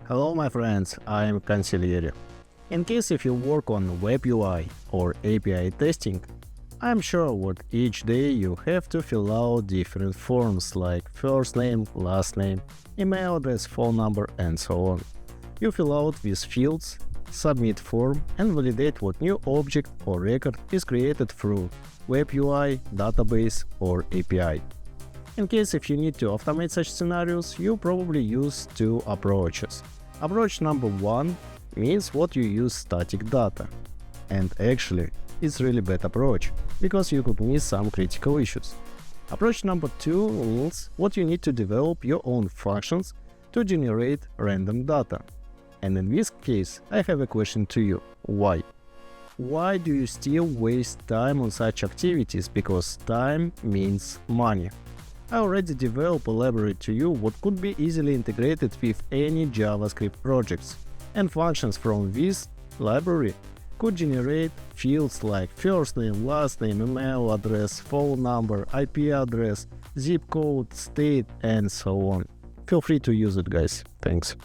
Hello my friends, I am Qansigliere. In case if you work on web UI or API testing, I'm sure what each day you have to fill out different forms like first name, last name, email address, phone number and so on. You fill out these fields, submit form and validate what new object or record is created through web UI, database or API. In case if you need to automate such scenarios, you probably use two approaches. Approach number one means what you use static data. And actually, it's really bad approach, because you could miss some critical issues. Approach number two means what you need to develop your own functions to generate random data. And in this case, I have a question to you. Why? Why do you still waste time on such activities? Because time means money. I already developed a library to you what could be easily integrated with any JavaScript projects, and functions from this library could generate fields like first name, last name, email address, phone number, IP address, zip code, state, and so on. Feel free to use it, guys. Thanks.